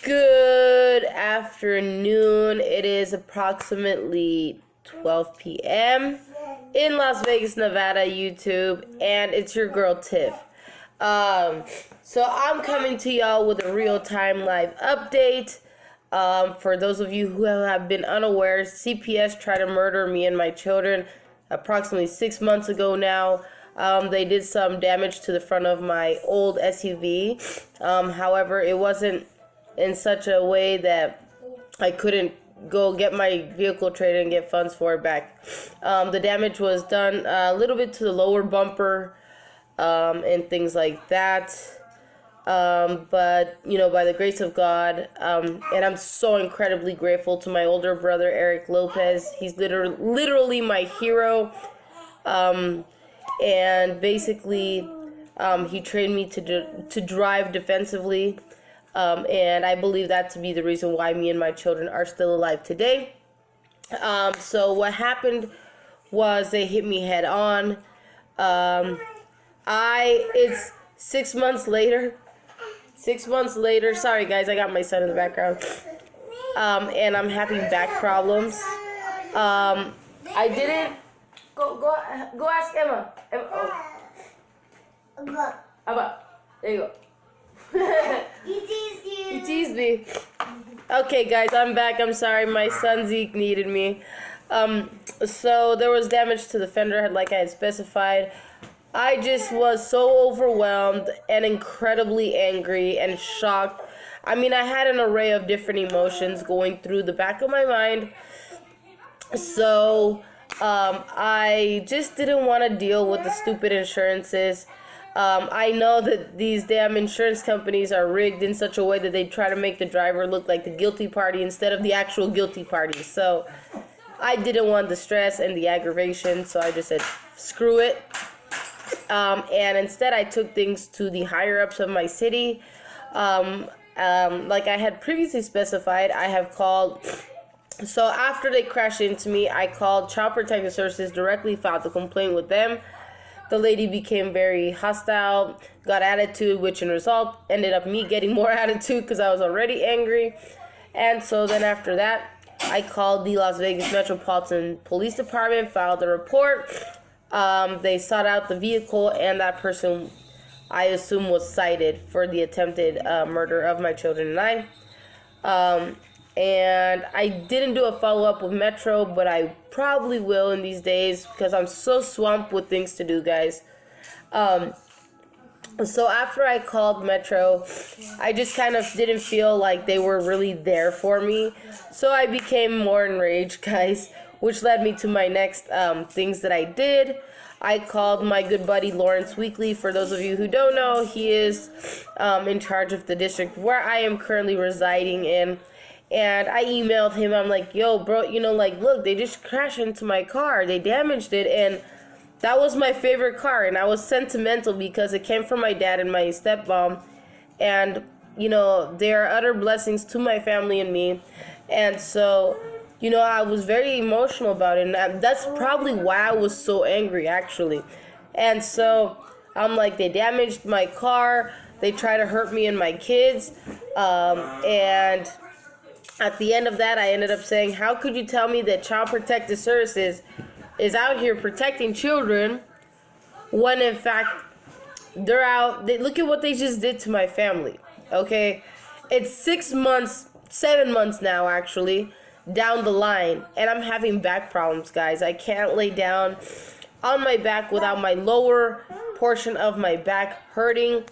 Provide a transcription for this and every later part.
Good afternoon. It is approximately 12 p.m. in Las Vegas, Nevada, YouTube, and it's your girl Tiff. So I'm coming to y'all with a real-time live update. For those of you who have been unaware, CPS tried to murder me and my children approximately 6 months ago now. They did some damage to the front of my old SUV. However, it wasn't in such a way that I couldn't go get my vehicle traded and get funds for it back. The damage was done a little bit to the lower bumper and things like that. But, by the grace of God, and I'm so incredibly grateful to my older brother, Eric Lopez. He's literally my hero. And basically, he trained me to drive defensively. And I believe that to be the reason why me and my children are still alive today. So what happened was they hit me head on. It's 6 months later. 6 months later. Sorry guys, I got my son in the background. And I'm having back problems. I didn't. Go ask Emma. Abba. There you go. He teased me. Okay, guys, I'm back. I'm sorry. My son Zeke needed me. So there was damage to the fender head, like I had specified. I just was so overwhelmed and incredibly angry and shocked. I mean, I had an array of different emotions going through the back of my mind. So I just didn't want to deal with the stupid insurances. I know that these damn insurance companies are rigged in such a way that they try to make the driver look like the guilty party instead of the actual guilty party. So I didn't want the stress and the aggravation, so I just said, screw it. And instead I took things to the higher-ups of my city. Like I had previously specified, I have called... So after they crashed into me, I called Child Protective Services, directly filed the complaint with them. The lady became very hostile, got attitude, which in result ended up me getting more attitude because I was already angry. And so then after that, I called the Las Vegas Metropolitan Police Department, filed a report. They sought out the vehicle, and that person, I assume, was cited for the attempted murder of my children and I. And I didn't do a follow-up with Metro, but I probably will in these days because I'm so swamped with things to do, guys. So after I called Metro, I just kind of didn't feel like they were really there for me. So I became more enraged, guys, which led me to my next things that I did. I called my good buddy Lawrence Weekly. For those of you who don't know, he is in charge of the district where I am currently residing in. And I emailed him. I'm like, yo, bro, look, they just crashed into my car. They damaged it. And that was my favorite car. And I was sentimental because it came from my dad and my stepmom. And, they are utter blessings to my family and me. And so, I was very emotional about it. And that's probably why I was so angry, actually. And so I'm like, they damaged my car. They tried to hurt me and my kids. And at the end of that, I ended up saying, how could you tell me that Child Protective Services is out here protecting children when, in fact, they're out. Look at what they just did to my family, okay? It's 6 months, 7 months now, actually, down the line, and I'm having back problems, guys. I can't lay down on my back without my lower portion of my back hurting.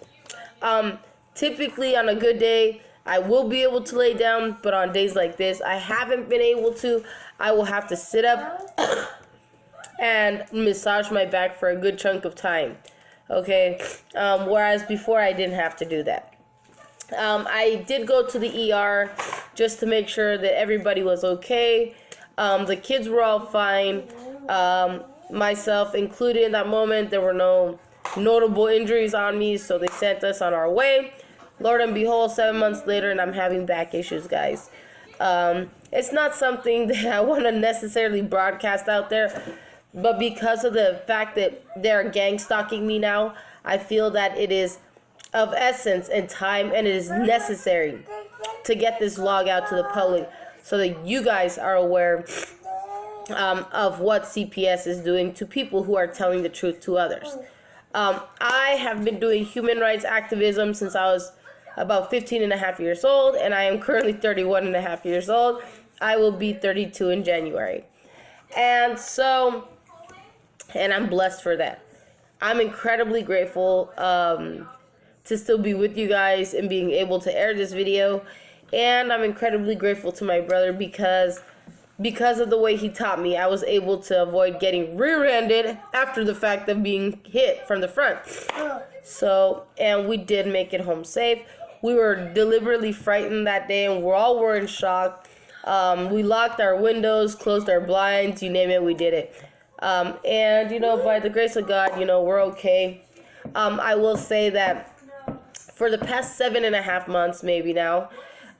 Typically, on a good day, I will be able to lay down, but on days like this, I haven't been able to. I will have to sit up and massage my back for a good chunk of time, okay? Whereas before, I didn't have to do that. I did go to the ER just to make sure that everybody was okay. The kids were all fine, myself included in that moment. There were no notable injuries on me, so they sent us on our way. Lord and behold, 7 months later, and I'm having back issues, guys. It's not something that I want to necessarily broadcast out there, but because of the fact that they're gang stalking me now, I feel that it is of essence and time, and it is necessary to get this vlog out to the public so that you guys are aware of what CPS is doing to people who are telling the truth to others. I have been doing human rights activism since I was about 15 and a half years old, and I am currently 31 and a half years old. I will be 32 in January. And so, and I'm blessed for that. I'm incredibly grateful to still be with you guys and being able to air this video. And I'm incredibly grateful to my brother because of the way he taught me, I was able to avoid getting rear-ended after the fact of being hit from the front. So, and we did make it home safe. We were deliberately frightened that day, and we all were in shock. We locked our windows, closed our blinds, you name it, we did it. And, you know, by the grace of God, you know, we're okay. I will say that for the past 7.5 months, maybe now,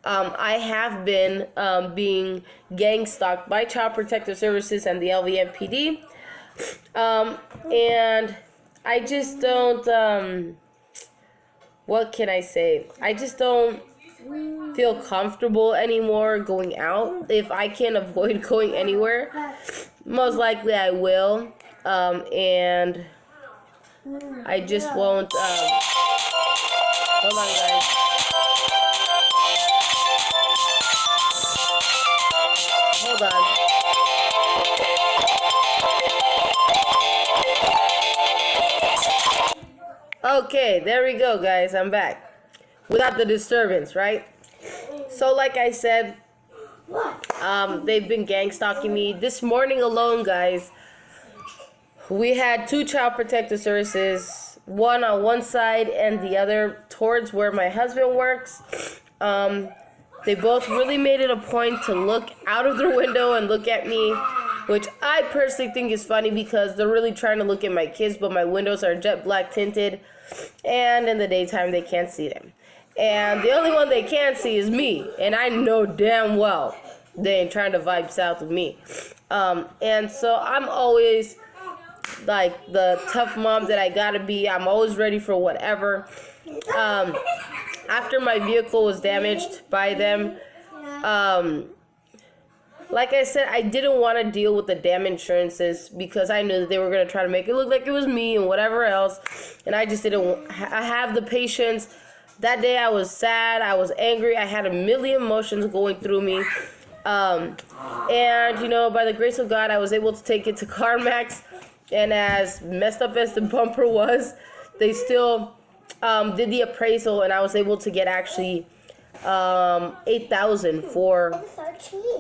I have been being gang stalked by Child Protective Services and the LVMPD. And I just don't, what can I say? I just don't feel comfortable anymore going out. If I can avoid going anywhere, most likely I will. And I just won't, hold on, guys. Hold on. Okay, there we go, guys. I'm back. Without the disturbance, right? So, like I said, they've been gang stalking me. This morning alone, guys, we had 2 Child Protective Services, one on one side and the other towards where my husband works. They both really made it a point to look out of their window and look at me, which I personally think is funny because they're really trying to look at my kids, but my windows are jet black tinted, and in the daytime they can't see them. And the only one they can't see is me, and I know damn well they ain't trying to vibe south with me. And so I'm always like the tough mom that I gotta be. I'm always ready for whatever. After my vehicle was damaged by them, like I said, I didn't want to deal with the damn insurances because I knew that they were going to try to make it look like it was me and whatever else, and I just didn't have the patience. That day I was sad, I was angry, I had a million emotions going through me, and you know, by the grace of God, I was able to take it to CarMax, and as messed up as the bumper was, they still did the appraisal, and I was able to get actually $8,000 for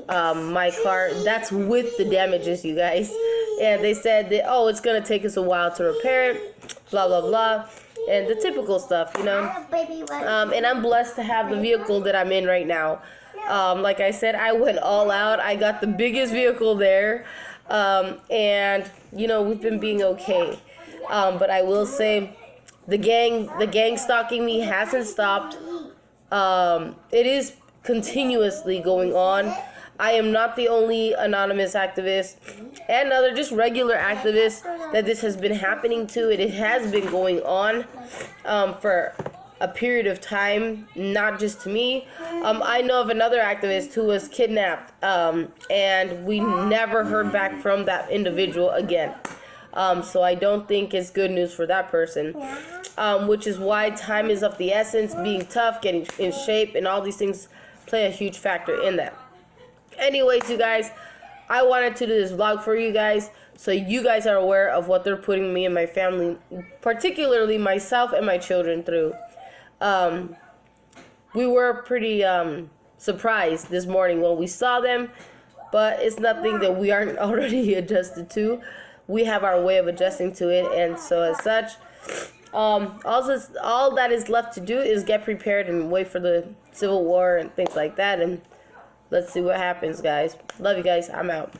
my car. That's with the damages, you guys. And they said that, oh, it's gonna take us a while to repair it, blah blah blah, and the typical stuff, you know. And I'm blessed to have the vehicle that I'm in right now. Like I said, I went all out. I got the biggest vehicle there, and you know, we've been being okay. But I will say, the gang stalking me hasn't stopped. It is continuously going on. I am not the only anonymous activist and other just regular activists that this has been happening to. It has been going on for a period of time, not just to me. I know of another activist who was kidnapped, and we never heard back from that individual again. So I don't think it's good news for that person, which is why time is of the essence. Being tough, getting in shape, and all these things play a huge factor in that. Anyways, you guys, I wanted to do this vlog for you guys so you guys are aware of what they're putting me and my family, particularly myself and my children, through. We were pretty surprised this morning when we saw them, but it's nothing that we aren't already adjusted to. We have our way of adjusting to it, and so as such, all that is left to do is get prepared and wait for the Civil War and things like that, and let's see what happens, guys. Love you guys. I'm out.